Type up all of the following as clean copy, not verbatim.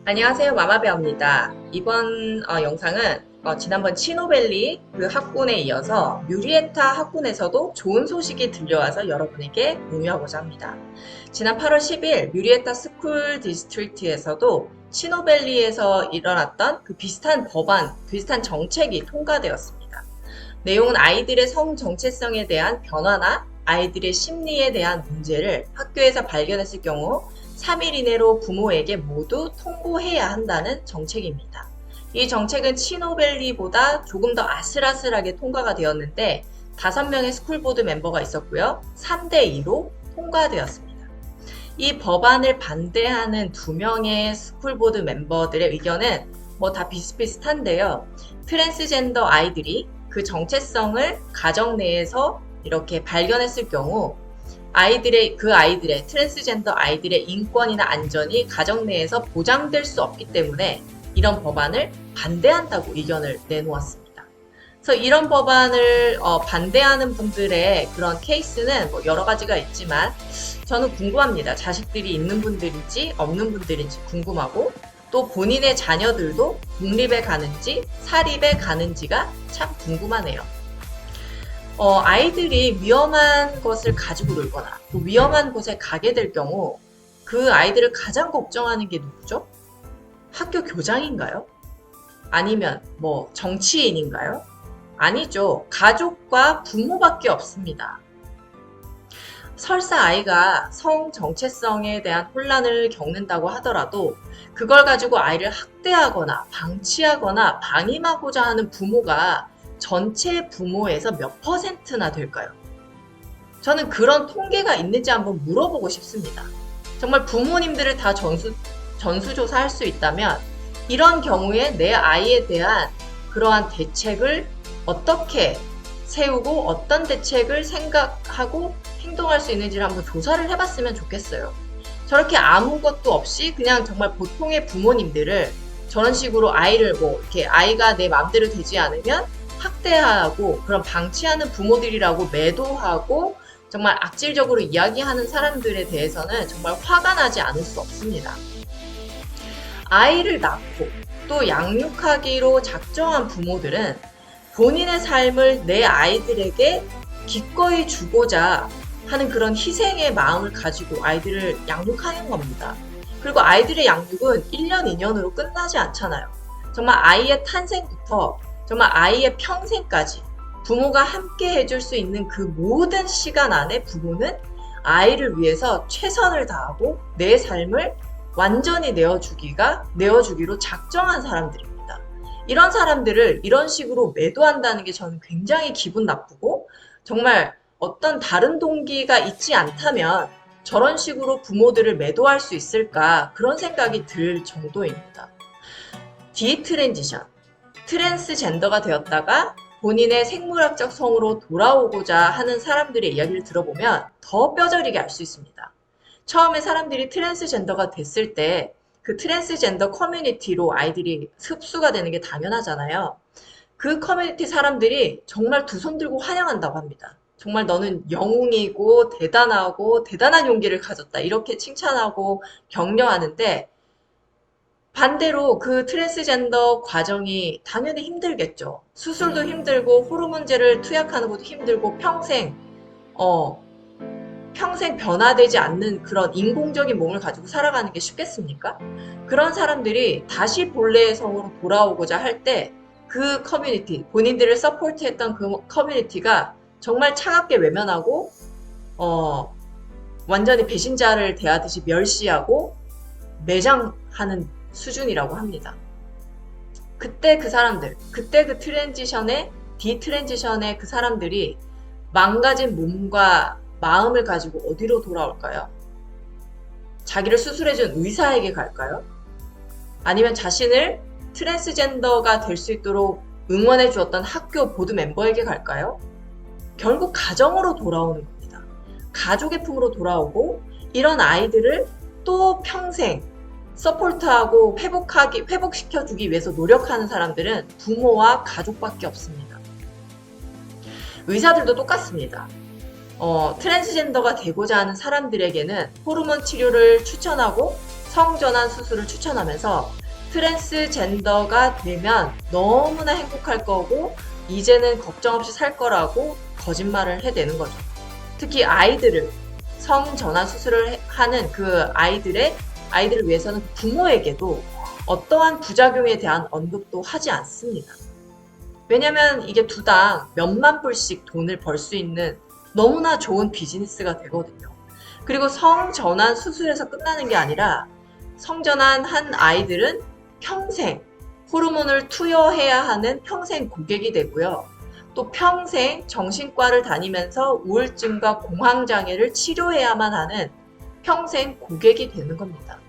안녕하세요, 마마베어입니다. 이번 영상은 지난번 치노밸리 그 학군에 이어서 뮤리에타 학군에서도 좋은 소식이 들려와서 여러분에게 공유하고자 합니다. 지난 8월 10일 뮤리에타 스쿨 디스트릭트에서도 치노밸리에서 일어났던 그 비슷한 법안, 비슷한 정책이 통과되었습니다. 내용은 아이들의 성 정체성에 대한 변화나 아이들의 심리에 대한 문제를 학교에서 발견했을 경우 3일 이내로 부모에게 모두 통보해야 한다는 정책입니다. 이 정책은 치노밸리보다 조금 더 아슬아슬하게 통과가 되었는데 5명의 스쿨보드 멤버가 있었고요. 3대2로 통과되었습니다. 이 법안을 반대하는 2명의 스쿨보드 member들의 의견은 다 비슷비슷한데요. 트랜스젠더 아이들이 그 정체성을 가정 내에서 이렇게 발견했을 경우 그 아이들의 트랜스젠더 아이들의 인권이나 안전이 가정 내에서 보장될 수 없기 때문에 이런 법안을 반대한다고 의견을 내놓았습니다. 그래서 이런 법안을 반대하는 분들의 그런 케이스는 여러 가지가 있지만 저는 궁금합니다. 자식들이 있는 분들인지 없는 분들인지 궁금하고 또 본인의 자녀들도 공립에 가는지 사립에 가는지가 참 궁금하네요. 아이들이 위험한 것을 가지고 놀거나 또 위험한 곳에 가게 될 경우 그 아이들을 가장 걱정하는 게 누구죠? 학교 교장인가요? 아니면 정치인인가요? 아니죠. 가족과 부모밖에 없습니다. 설사 아이가 성 정체성에 대한 혼란을 겪는다고 하더라도 그걸 가지고 아이를 학대하거나 방치하거나 방임하고자 하는 부모가 전체 부모에서 몇 %나 될까요? 저는 그런 통계가 있는지 한번 물어보고 싶습니다. 정말 부모님들을 다 전수조사할 수 있다면 이런 경우에 내 아이에 대한 그러한 대책을 어떻게 세우고 어떤 대책을 생각하고 행동할 수 있는지를 한번 조사를 해봤으면 좋겠어요. 저렇게 아무것도 없이 그냥 정말 보통의 부모님들을 저런 식으로 아이를 이렇게 아이가 내 마음대로 되지 않으면 학대하고 그런 방치하는 부모들이라고 매도하고 정말 악질적으로 이야기하는 사람들에 대해서는 정말 화가 나지 않을 수 없습니다. 아이를 낳고 또 양육하기로 작정한 부모들은 본인의 삶을 내 아이들에게 기꺼이 주고자 하는 그런 희생의 마음을 가지고 아이들을 양육하는 겁니다. 그리고 아이들의 양육은 1년, 2년으로 끝나지 않잖아요. 정말 아이의 탄생부터 정말 아이의 평생까지 부모가 함께 해줄 수 있는 그 모든 시간 안에 부모는 아이를 위해서 최선을 다하고 내 삶을 완전히 내어주기로 작정한 사람들입니다. 이런 사람들을 이런 식으로 매도한다는 게 저는 굉장히 기분 나쁘고 정말 어떤 다른 동기가 있지 않다면 저런 식으로 부모들을 매도할 수 있을까 그런 생각이 들 정도입니다. 디트랜지션 트랜스젠더가 되었다가 본인의 생물학적 성으로 돌아오고자 하는 사람들의 이야기를 들어보면 더 뼈저리게 알 수 있습니다. 처음에 사람들이 트랜스젠더가 됐을 때 그 트랜스젠더 커뮤니티로 아이들이 흡수가 되는 게 당연하잖아요. 그 커뮤니티 사람들이 정말 두 손 들고 환영한다고 합니다. 정말 너는 영웅이고 대단하고 대단한 용기를 가졌다. 이렇게 칭찬하고 격려하는데 반대로 그 트랜스젠더 과정이 당연히 힘들겠죠. 수술도 힘들고 호르몬제를 투약하는 것도 힘들고 평생 변화되지 않는 그런 인공적인 몸을 가지고 살아가는 게 쉽겠습니까? 그런 사람들이 다시 본래의 성으로 돌아오고자 할 때 그 커뮤니티, 본인들을 서포트했던 그 커뮤니티가 정말 차갑게 외면하고 완전히 배신자를 대하듯이 멸시하고 매장하는 수준이라고 합니다. 그때 그 디트랜지션의 그 사람들이 망가진 몸과 마음을 가지고 어디로 돌아올까요? 자기를 수술해준 의사에게 갈까요? 아니면 자신을 트랜스젠더가 될 수 있도록 응원해 주었던 학교 보드 멤버에게 갈까요? 결국 가정으로 돌아오는 겁니다. 가족의 품으로 돌아오고 이런 아이들을 또 평생 서포트하고 회복시켜주기 위해서 노력하는 사람들은 부모와 가족밖에 없습니다. 의사들도 똑같습니다. 트랜스젠더가 되고자 하는 사람들에게는 호르몬 치료를 추천하고 성전환 수술을 추천하면서 트랜스젠더가 되면 너무나 행복할 거고 이제는 걱정 없이 살 거라고 거짓말을 해대는 거죠. 특히 아이들을 성전환 수술을 하는 그 아이들을 위해서는 부모에게도 어떠한 부작용에 대한 언급도 하지 않습니다. 왜냐면 이게 두당 몇만 불씩 돈을 벌 수 있는 너무나 좋은 비즈니스가 되거든요. 그리고 성전환 수술에서 끝나는 게 아니라 성전환 한 아이들은 평생 호르몬을 투여해야 하는 평생 고객이 되고요. 또 평생 정신과를 다니면서 우울증과 공황장애를 치료해야만 하는 평생 고객이 되는 겁니다.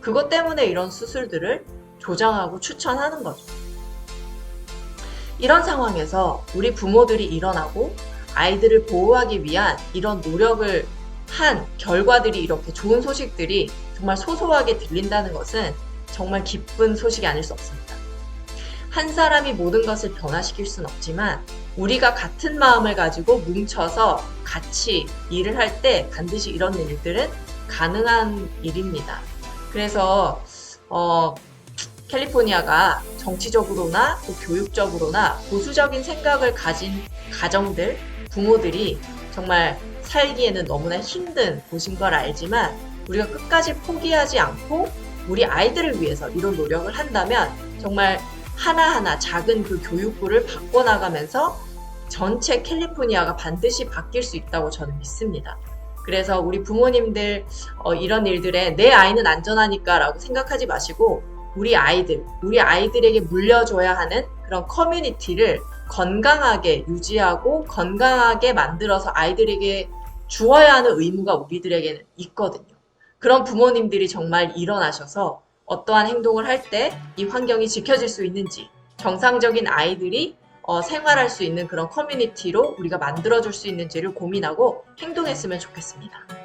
그것 때문에 이런 수술들을 조장하고 추천하는 거죠. 이런 상황에서 우리 부모들이 일어나고 아이들을 보호하기 위한 이런 노력을 한 결과들이 이렇게 좋은 소식들이 정말 소소하게 들린다는 것은 정말 기쁜 소식이 아닐 수 없습니다. 한 사람이 모든 것을 변화시킬 수는 없지만 우리가 같은 마음을 가지고 뭉쳐서 같이 일을 할 때 반드시 이런 일들은 가능한 일입니다. 그래서 캘리포니아가 정치적으로나 또 교육적으로나 보수적인 생각을 가진 가정들, 부모들이 정말 살기에는 너무나 힘든 곳인 걸 알지만 우리가 끝까지 포기하지 않고 우리 아이들을 위해서 이런 노력을 한다면 정말 하나하나 작은 그 교육부를 바꿔나가면서 전체 캘리포니아가 반드시 바뀔 수 있다고 저는 믿습니다. 그래서 우리 부모님들 이런 일들에 내 아이는 안전하니까 라고 생각하지 마시고 우리 아이들에게 물려줘야 하는 그런 커뮤니티를 건강하게 유지하고 건강하게 만들어서 아이들에게 주어야 하는 의무가 우리들에게는 있거든요. 그런 부모님들이 정말 일어나셔서 어떠한 행동을 할 때 이 환경이 지켜질 수 있는지 정상적인 아이들이 생활할 수 있는 그런 커뮤니티로 우리가 만들어줄 수 있는지를 고민하고 행동했으면 좋겠습니다.